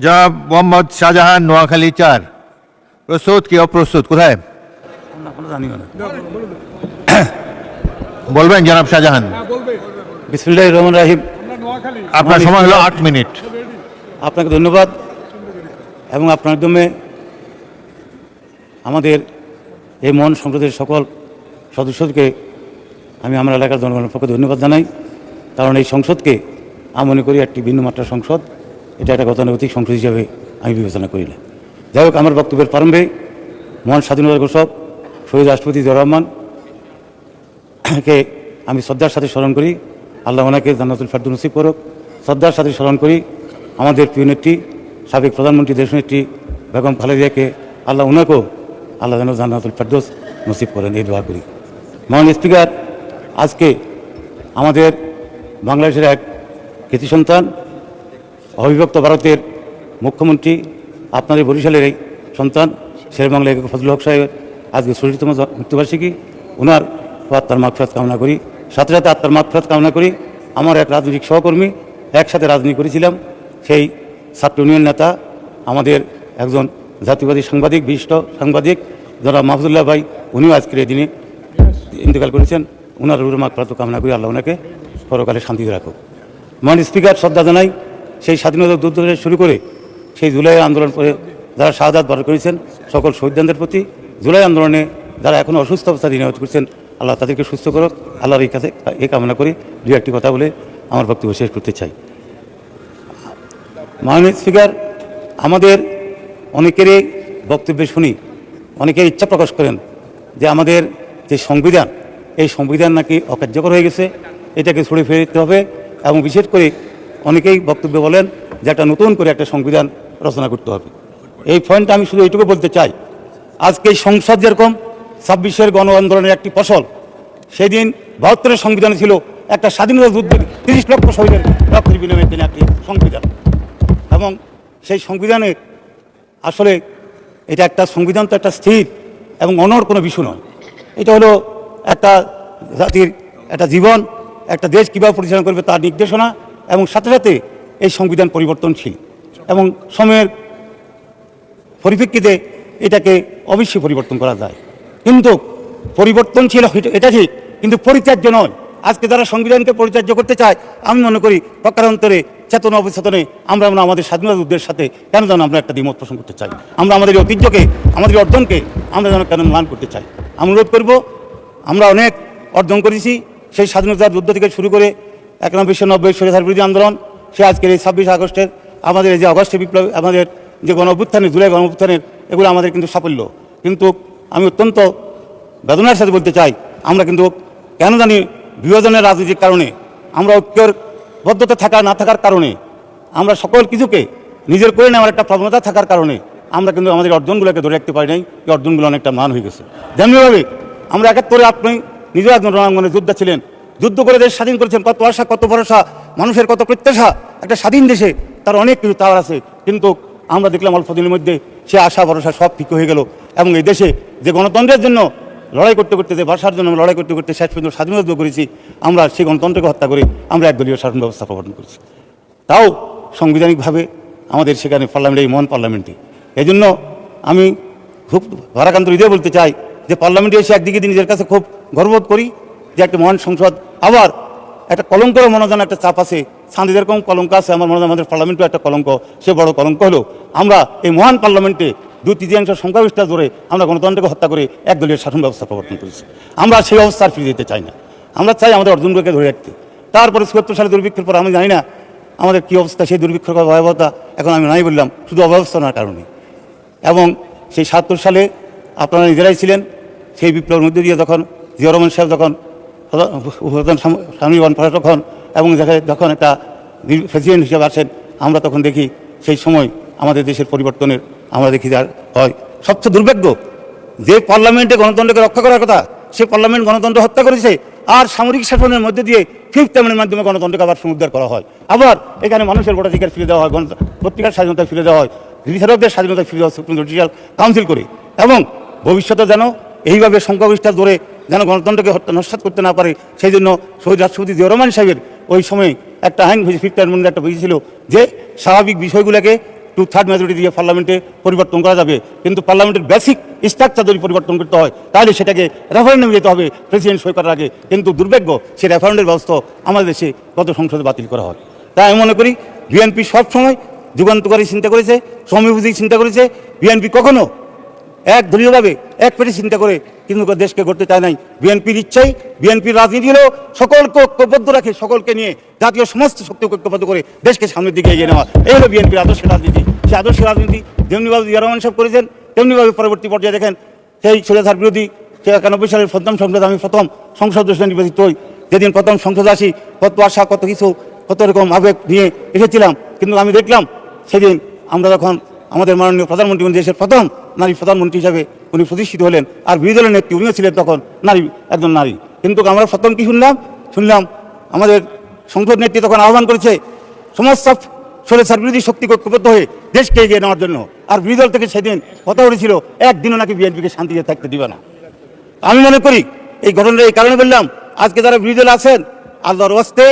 জনাব মোহাম্মদ শাহজাহান, নোয়াখালী 4। প্রস্তুত কি অপ্রস্তুত? কোথায় বলবেন জনাব শাহজাহান? বিসমিল্লাহির রহমানির রহিম। আপনার সময় হলো 8 মিনিট। আপনাকে ধন্যবাদ এবং আপনার মাধ্যমে আমাদের এই মহান সংসদের সকল সদস্যকে আমি আমার এলাকার জনগণের পক্ষে ধন্যবাদ জানাই। কারণ এই সংসদকে আমি মনে করি একটি ভিন্ন মাত্রার সংসদ, এটা একটা গতানুগতিক সংসদ হিসাবে আমি বিবেচনা করি না। যাই হোক, আমার বক্তব্যের প্রারম্ভে মহান স্বাধীনতা ঘোষক শহীদ রাষ্ট্রপতি জিয়াউর রহমানকে আমি শ্রদ্ধার সাথে স্মরণ করি। আল্লাহ ওনাকে জান্নাতুল ফেরদৌস নসিব করুক। শ্রদ্ধার সাথে স্মরণ করি আমাদের প্রিয় নেত্রী, সাবেক প্রধানমন্ত্রী, দেশনেত্রী বেগম খালেদা জিয়াকে। আল্লাহ ওনাকেও আল্লাহ যেন জান্নাতুল ফেরদৌস নসিব করেন, এই দোয়া করি। মহান স্পিকার, আজকে আমাদের বাংলাদেশের এক কৃতি সন্তান, অবিভক্ত ভারতের মুখ্যমন্ত্রী, আপনাদের বরিশালের এই সন্তান শেরেবাংলা ফজলুল হক সাহেবের আজকে ৬০তম মৃত্যুবার্ষিকী। ওনার আত্মার মাগফিরাত কামনা করি। সাথে সাথে আত্মার মাগফিরাত কামনা করি আমার এক রাজনৈতিক সহকর্মী, একসাথে রাজনীতি করেছিলাম, সেই ছাত্র ইউনিয়ন নেতা, আমাদের একজন জাতীয়বাদী সাংবাদিক, বিশিষ্ট সাংবাদিক যারা মাহফুজুল্লাহ ভাই, উনিও আজকের এই দিনে ইন্তেকাল করেছেন। ওনার রুহের মাগফিরাত কামনা করি, আল্লাহ ওনাকে পরকালে শান্তিতে রাখুক। মহান স্পিকার, শ্রদ্ধা জানাই সেই স্বাধীনতা যুদ্ধ থেকে শুরু করে সেই জুলাই আন্দোলন করে যারা শাহাদাত বরণ করেছেন সকল শহীদদের প্রতি, জুলাই আন্দোলনে যারা এখনও অসুস্থ অবস্থায় নিহত করছেন, আল্লাহ তাদেরকে সুস্থ করুক, আল্লাহর এই কাছে এই কামনা করি। দু একটি কথা বলে আমার বক্তব্য শেষ করতে চাই। মাননীয় স্পিকার, আমাদের অনেকেরই বক্তব্য শুনি, অনেকের ইচ্ছা প্রকাশ করেন যে আমাদের যে সংবিধান, এই সংবিধান নাকি অকার্যকর হয়ে গেছে, এটাকে ছড়ে ফেলে দিতে হবে। এবং বিশেষ করে অনেকেই বক্তব্য বলেন যে একটা নতুন করে একটা সংবিধান রচনা করতে হবে। এই পয়েন্টটা আমি শুধু এইটুকু বলতে চাই, আজকে এই সংসদ যেরকম ২৬-এর গণ আন্দোলনের একটি ফসল, সেদিন ৭২-এর সংবিধানে ছিল একটা স্বাধীনতা যুদ্ধের ৩০ লক্ষ শহীদের রক্তের বিনিময়ে তিনি একটি সংবিধান। এবং সেই সংবিধানে আসলে এটা একটা সংবিধান তো একটা স্থির এবং অনড় কোনো বিষয় নয়। এটা হলো একটা জাতির একটা জীবন, একটা দেশ কীভাবে পরিচালনা করবে তার নির্দেশনা, এবং সাথে সাথে এই সংবিধান পরিবর্তনশীল এবং সময়ের পরিপ্রেক্ষিতে এটাকে অবশ্যই পরিবর্তন করা যায়। কিন্তু পরিবর্তনশীল এটা ঠিক, কিন্তু পরিত্যাজ্য নয়। আজকে যারা সংবিধানকে পরিত্যাজ্য করতে চায়, আমি মনে করি পক্ষান্তরে চেতনা অবচেতনে আমরা আমাদের স্বাধীনতা যুদ্ধের সাথে কেন যেন আমরা একটা দ্বিমত পোষণ করতে চাই। আমরা আমাদের ঐতিহ্যকে, আমাদের অর্জনকে আমরা যেন কেন ম্লান করতে চাই। আমি অনুরোধ করব, আমরা অনেক অর্জন করেছি সেই স্বাধীনতার যুদ্ধ থেকে শুরু করে ৯১-৯০ স্বৈরাচার বিরোধী আন্দোলন, সে আজকের এই ২৬ আগস্টের আমাদের এই যে অগস্টে বিপ্লব, আমাদের যে গণ অভ্যুত্থানের, জুলাই গণ অভ্যুত্থানের, এগুলো আমাদের কিন্তু সাফল্য। কিন্তু আমি অত্যন্ত বেদনার সাথে বলতে চাই, আমরা কিন্তু কেন জানি বিভাজনের রাজনীতির কারণে, আমরা ঐক্যর বদ্ধতা থাকা না থাকার কারণে, আমরা সকল কিছুকে নিজের করে নেওয়ার একটা প্রবণতা থাকার কারণে আমরা কিন্তু আমাদের অর্জনগুলোকে ধরে রাখতে পারি নাই। এই অর্জনগুলো অনেকটা মান হয়ে গেছে। যেমনিভাবে আমরা ৭১-এ আপনি নিজেও একজন রণাঙ্গনে যোদ্ধা ছিলেন, যুদ্ধ করে দেশ স্বাধীন করেছেন, কত আশা, কত ভরসা, মানুষের কত প্রত্যাশা, একটা স্বাধীন দেশে তার অনেক কিছু তার আছে। কিন্তু আমরা দেখলাম অল্প দিনের মধ্যে সে আশা ভরসা সব ফিকে হয়ে গেল। এবং এই দেশে যে গণতন্ত্রের জন্য লড়াই করতে করতে, যে ভাষার জন্য লড়াই করতে করতে শেষ পর্যন্ত স্বাধীনতা যুদ্ধ করেছি, আমরা সেই গণতন্ত্রকে হত্যা করে আমরা একদলীয় শাসন ব্যবস্থা প্রবর্তন করেছি, তাও সাংবিধানিকভাবে আমাদের সেখানে পার্লামেন্টে, এই মহান পার্লামেন্টে। এই জন্য আমি খুব ভারাক্রান্ত হৃদয়ে বলতে চাই যে পার্লামেন্টে এসে একদিকে নিজের কাছে খুব গর্ববোধ করি যে একটা মহান সংসদ। আবার একটা কলঙ্কর মনোজান একটা চাপ আছে, সাঁদে যেরকম কলঙ্ক আছে, আমার মনে হয় আমাদের পার্লামেন্টও একটা কলঙ্ক। সে বড় কলঙ্ক হলো আমরা এই মহান পার্লামেন্টে ২/৩ সংখ্যাগরিষ্ঠ ধরে আমরা গণতন্ত্রকে হত্যা করে একদলীয় শাসন ব্যবস্থা প্রবর্তন করেছি। আমরা সেই অবস্থা আর ফিরে যেতে চাই না। আমরা চাই আমাদের অর্জনগুলোকে ধরে রাখতে। তারপরে ৭৪ সালে দুর্ভিক্ষের পর আমি জানি না আমাদের কী অবস্থা, সেই দুর্ভিক্ষের ভয়াবহতা এখন আমি নাই বললাম, শুধু অব্যবস্থার কারণে। এবং সেই ৭৭ সালে আপনারা নিজেরাই ছিলেন, সেই বিপ্লবের মধ্যে দিয়ে যখন জিয়াউর রহমান সাহেব যখন স্বামী তখন, এবং যখন একটা প্রেসিডেন্ট হিসেবে আসেন, আমরা তখন দেখি সেই সময় আমাদের দেশের পরিবর্তনের আমরা দেখি যার হয়। সবচেয়ে দুর্ভাগ্য যে পার্লামেন্টে গণতন্ত্রকে রক্ষা করার কথা, সে পার্লামেন্ট গণতন্ত্র হত্যা করেছে, আর সামরিক শাসনের মধ্যে দিয়ে ফিফথ অ্যামেন্ডের মাধ্যমে গণতন্ত্রকে আবার পুনরুদ্ধার করা হয়। আবার এখানে মানুষের ভোটাধিকার ফিরে দেওয়া হয়, পত্রিকার স্বাধীনতা ফিরে দেওয়া হয়, বিচারকদের স্বাধীনতা ফিরে দেওয়া সুপ্রিম জুডিশিয়াল কাউন্সিল করে। এবং ভবিষ্যতে যেন এইভাবে সংখ্যাগরিষ্ঠ ধরে যেন গণতন্ত্রকে নস্যাৎ করতে না পারে, সেই জন্য শহীদ রাষ্ট্রপতি জিয়াউর রহমান সাহেবের ওই সময় একটা আইন হয়েছে, ফিফথ অ্যামেন্ডমেন্ট একটা হয়েছিল, যে স্বাভাবিক বিষয়গুলোকে 2/3 মেজরিটি দিয়ে পার্লামেন্টে পরিবর্তন করা যাবে, কিন্তু পার্লামেন্টের বেসিক স্ট্রাকচার যদি পরিবর্তন করতে হয় তাহলে সেটাকে রেফারেন্ডামে যেতে হবে প্রেসিডেন্ট সই করার আগে। কিন্তু দুর্ভাগ্য সেই রেফারেন্ডের ব্যবস্থা আমাদের দেশে গত সংসদে বাতিল করা হয়। তাই আমি মনে করি বিএনপি সবসময় যুগান্তকারী চিন্তা করেছে, সমভিভূতি চিন্তা করেছে। বিএনপি কখনো এক দলীয়ভাবে এক পেটে চিন্তা করে কিন্তু দেশকে গড়তে চায় নাই। বিএনপির ইচ্ছাই, বিএনপির রাজনীতি হলো সকলকে ঐক্যবদ্ধ রাখে, সকলকে নিয়ে জাতীয় সমস্ত শক্তিকে ঐক্যবদ্ধ করে দেশকে সামনের দিকে এগিয়ে নেওয়া। এই হলো বিএনপির আদর্শ রাজনীতি। সেই আদর্শ রাজনীতি যেমনিভাবে জিয়া রহমান সাহেব করেছেন তেমনিভাবে পরবর্তী পর্যায়ে দেখেন সেই স্বৈরাচার বিরোধী 91 সালের প্রথম সংসদ, আমি প্রথম সংসদ সদস্য নির্বাচিত হই। যেদিন প্রথম সংসদে আসি কত আশা, কত কিছু, কত রকম আবেগ নিয়ে এসেছিলাম, কিন্তু আমি দেখলাম সেদিন আমরা যখন আমাদের মাননীয় প্রধানমন্ত্রী দেশের প্রথম নারী প্রধানমন্ত্রী হিসাবে উনি প্রতিষ্ঠিত হলেন, আর বিরোধী দলের নেত্রী উনিও ছিলেন তখন নারী, একজন নারী। কিন্তু আমরা প্রথম কি শুনলাম আমাদের সংসদ নেত্রী তখন আহ্বান করেছে সমস্ত স্বৈরাচার বিরোধী শক্তিকে ঐক্যবদ্ধ হয়ে দেশকে এগিয়ে নেওয়ার জন্য। আর বিরোধী দল থেকে সেদিন কথা উঠেছিল একদিনও নাকি বিএনপিকে শান্তিতে থাকতে দিবে না। আমি মনে করি এই ঘটনাটা এই কারণে বললাম, আজকে যারা বিরোধী দল আছেন আল্লাহর ওয়াস্তে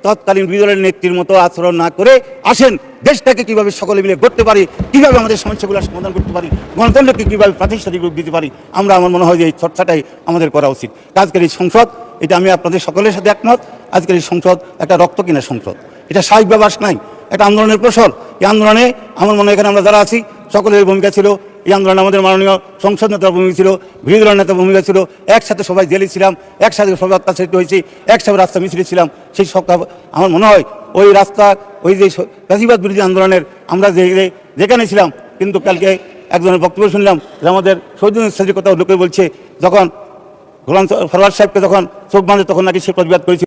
তৎকালীন বিরোধী দলের নেত্রীর মতো আচরণ না করে আসেন দেশটাকে কীভাবে সকলে মিলে গড়তে পারি, কীভাবে আমাদের সমস্যাগুলো সমাধান করতে পারি, গণতন্ত্রকে কীভাবে প্রাতিষ্ঠানিক রূপ দিতে পারি। আমার মনে হয় যে এই চর্চাটাই আমাদের করা উচিত। আজকের এই সংসদ, এটা আমি আপনাদের সকলের সাথে একমত, আজকের এই সংসদ একটা রক্ত কিনা সংসদ, এটা স্বাভাবিক ব্যবহার নাই, এটা আন্দোলনের ফসল। এই আন্দোলনে আমার মনে হয় এখানে আমরা যারা আছি সকলের ভূমিকা ছিল। এই আন্দোলনে আমাদের মাননীয় সংসদ নেতার ভূমিকা ছিল, বিরোধী দলের নেতার ভূমিকা ছিল, একসাথে সবাই জেলে ছিলাম, একসাথে সবাই অত্যাচারিত হয়েছি, একসাথে রাস্তা মিছিলে ছিলাম। সেই সব আমার মনে হয় ওই রাস্তা, ওই যে ফ্যাসিবাদ বিরোধী আন্দোলনের আমরা যেখানে ছিলাম। কিন্তু কালকে একজনের বক্তব্য শুনলাম যে আমাদের শহীদুল ইসলামের কথা লোকে বলছে যখন গোলাম ফরওয়ার্দ সাহেবকে যখন চোখ বাঁধে তখন নাকি সে প্রতিবাদ করেছে।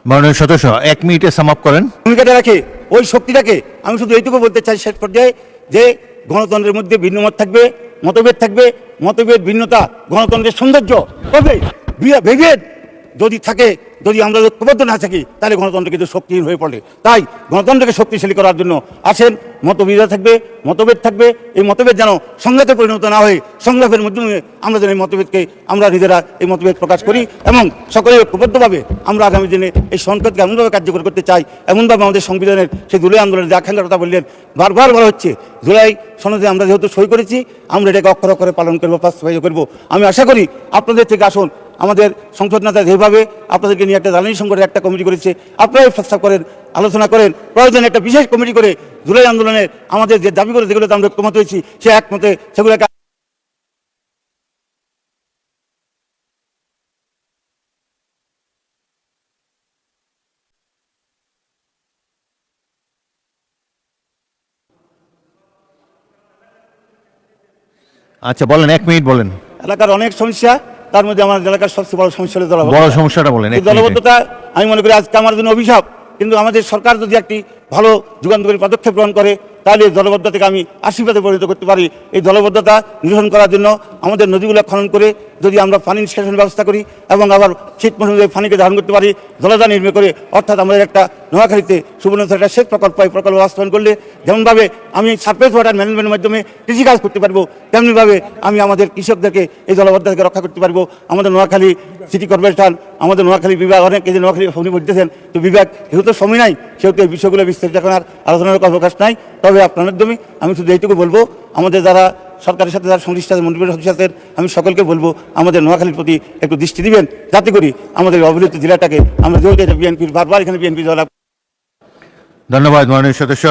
মাননীয় সদস্য 1 মিনিটে সাম আপ করেন। ভূমিকাটা রাখে ওই শক্তিটাকে। আমি শুধু এইটুকু বলতে চাই শেষ পর্যায়ে যে গণতন্ত্রের মধ্যে ভিন্নমত থাকবে, মতভেদ থাকবে, মতভেদ ভিন্নতা গণতন্ত্রের সৌন্দর্য। তবে বিভেদ যদি থাকে, যদি আমরা ঐক্যবদ্ধ না থাকি তাহলে গণতন্ত্র কিন্তু শক্তিহীন হয়ে পড়ে। তাই গণতন্ত্রকে শক্তিশালী করার জন্য আসেন, মতবিরোধ থাকবে, মতভেদ থাকবে, এই মতভেদ যেন সংঘাতে পরিণত না হয়ে সংলাপের মাধ্যমে আমরা যেন এই মতভেদকে আমরা নিজেরা এই মতভেদ প্রকাশ করি এবং সকলে ঐক্যবদ্ধভাবে আমরা আগামী দিনে এই সংকটকে এমনভাবে কার্যকর করতে চাই, এমনভাবে আমাদের সংবিধানের সেই জুলাই আন্দোলনের যে আকাঙ্ক্ষার কথা বললেন, বারবার বলা হচ্ছে জুলাই সনদে আমরা যেহেতু সই করেছি আমরা এটাকে অক্ষর অক্ষরে পালন করবো, বাস্তবায়িত করবো। আমি আশা করি আপনাদের থেকে আসুন, আমাদের সংসদ নেতা যেভাবে আপনাদেরকে নিয়ে একটা জ্বালানি সংকটের একটা কমিটি করেছে, আপনারাই প্রস্তাব করেন, আলোচনা করেন, প্রয়োজনে একটা বিশেষ কমিটি করে জুলাই আন্দোলনের আমাদের যে দাবিগুলো যেগুলোতে আমরা ঐক্যমত হয়েছি সে একমতে সেগুলোকে। আচ্ছা বলেন, 1 মিনিট বলেন। এলাকার অনেক সমস্যা, তার মধ্যে আমার এলাকার সবচেয়ে বড় সমস্যা হলো বড় সমস্যাটা বলেন। দলবদ্ধতা আমি মনে করি আজকে আমার জন্য অভিশাপ। কিন্তু আমাদের সরকার যদি একটি ভালো যুগান্তকারী পদক্ষেপ গ্রহণ করে তাহলে এই দলবদ্ধতা থেকে আমি আশীর্বাদে পরিণত করতে পারি। এই দলবদ্ধতা নিরসন করার জন্য আমাদের নদীগুলো খনন করে যদি আমরা পানি নিষ্কাশনের ব্যবস্থা করি এবং আবার শীত মৌসুমে পানিকে ধারণ করতে পারি, জলাধার নির্মাণ করে, অর্থাৎ আমাদের একটা নোয়াখালীতে সুবর্ণচর একটা সেচ প্রকল্প, এই প্রকল্প বাস্তবায়ন করলে যেমনভাবে আমি সারফেস ওয়াটার ম্যানেজমেন্টের মাধ্যমে কৃষিকাজ করতে পারবো, তেমনিভাবে আমি আমাদের কৃষকদেরকে এই জলাবদ্ধতাকে রক্ষা করতে পারবো। আমাদের নোয়াখালী সিটি কর্পোরেশন, আমাদের নোয়াখালী বিভাগ, অনেক এই যে নোয়াখালী উনি বলতেছেন তো বিভাগ, যেহেতু সময় নাই সেহেতু এই বিষয়গুলো বিস্তারিত এখন আর আলোচনার অবকাশ নাই। তবে আপনার মাধ্যমে আমি শুধু এইটুকু বলবো, আমাদের যারা সরকারের সাথে যারা সংশ্লিষ্ট আছে, মন্ত্রী পরিষদ আছেন, আমি সকলকে বলবো আমাদের নোয়াখালীর প্রতি একটু দৃষ্টি দিবেন, যাতে করি আমাদের অবহেলিত জেলাটাকে আমরা যেহেতু বিএনপির বারবার এখানে বিএনপি দল। ধন্যবাদ মাননীয় সদস্য।